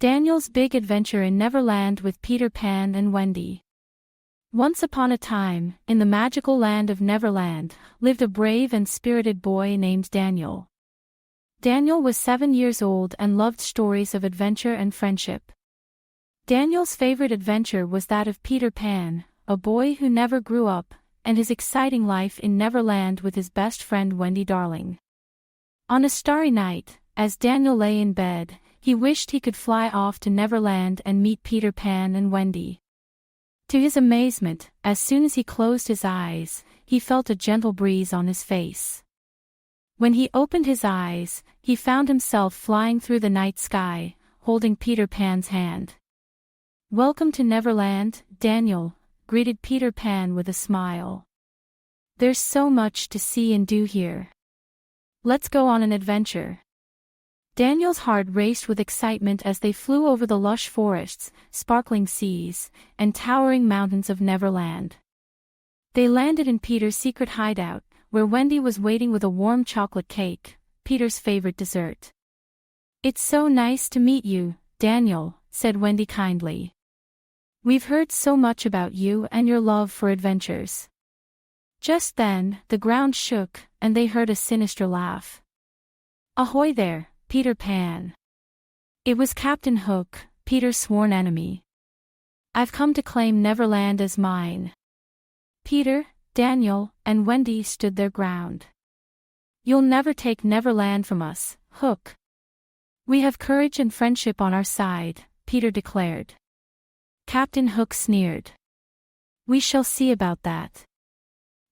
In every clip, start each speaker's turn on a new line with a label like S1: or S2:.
S1: Daniel's Big Adventure in Neverland with Peter Pan and Wendy. Once upon a time, in the magical land of Neverland, lived a brave and spirited boy named Daniel. Daniel was 7 years old and loved stories of adventure and friendship. Daniel's favorite adventure was that of Peter Pan, a boy who never grew up, and his exciting life in Neverland with his best friend Wendy darling. On a starry night, as Daniel lay in bed, he wished he could fly off to Neverland and meet Peter Pan and Wendy. To his amazement, as soon as he closed his eyes, he felt a gentle breeze on his face. When he opened his eyes, he found himself flying through the night sky, holding Peter Pan's hand. "Welcome to Neverland, Daniel," greeted Peter Pan with a smile. "There's so much to see and do here. Let's go on an adventure." Daniel's heart raced with excitement as they flew over the lush forests, sparkling seas, and towering mountains of Neverland. They landed in Peter's secret hideout, where Wendy was waiting with a warm chocolate cake, Peter's favorite dessert. "It's so nice to meet you, Daniel," said Wendy kindly. "We've heard so much about you and your love for adventures." Just then, the ground shook, and they heard a sinister laugh. "Ahoy there, Peter Pan." It was Captain Hook, Peter's sworn enemy. "I've come to claim Neverland as mine." Peter, Daniel, and Wendy stood their ground. "You'll never take Neverland from us, Hook." "We have courage and friendship on our side," Peter declared. Captain Hook sneered. "We shall see about that.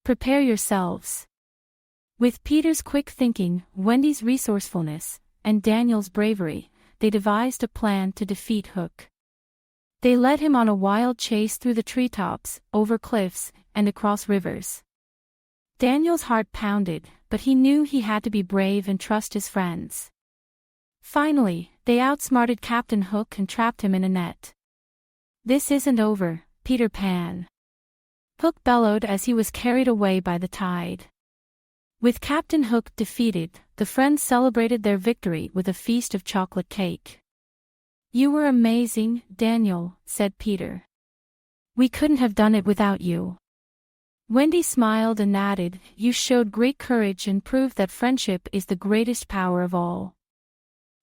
S1: Prepare yourselves." With Peter's quick thinking, Wendy's resourcefulness, and Daniel's bravery, they devised a plan to defeat Hook. They led him on a wild chase through the treetops, over cliffs, and across rivers. Daniel's heart pounded, but he knew he had to be brave and trust his friends. Finally, they outsmarted Captain Hook and trapped him in a net. "This isn't over, Peter Pan," Hook bellowed as he was carried away by the tide. With Captain Hook defeated, the friends celebrated their victory with a feast of chocolate cake. "You were amazing, Daniel," said Peter. "We couldn't have done it without you." Wendy smiled and added, "You showed great courage and proved that friendship is the greatest power of all."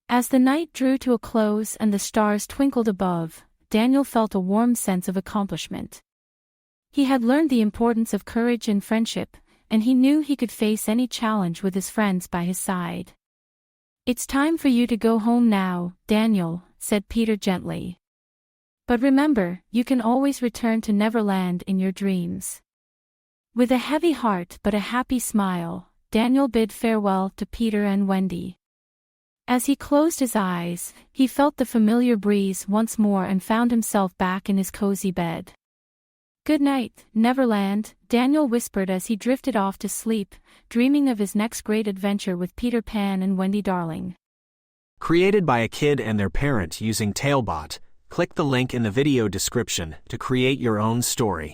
S1: As the night drew to a close and the stars twinkled above, Daniel felt a warm sense of accomplishment. He had learned the importance of courage and friendship, and he knew he could face any challenge with his friends by his side. "It's time for you to go home now, Daniel," said Peter gently. "But remember, you can always return to Neverland in your dreams." With a heavy heart but a happy smile, Daniel bid farewell to Peter and Wendy. As he closed his eyes, he felt the familiar breeze once more and found himself back in his cozy bed. "Good night, Neverland," Daniel whispered as he drifted off to sleep, dreaming of his next great adventure with Peter Pan and Wendy darling.
S2: Created by a kid and their parent using Talebot, click the link in the video description to create your own story.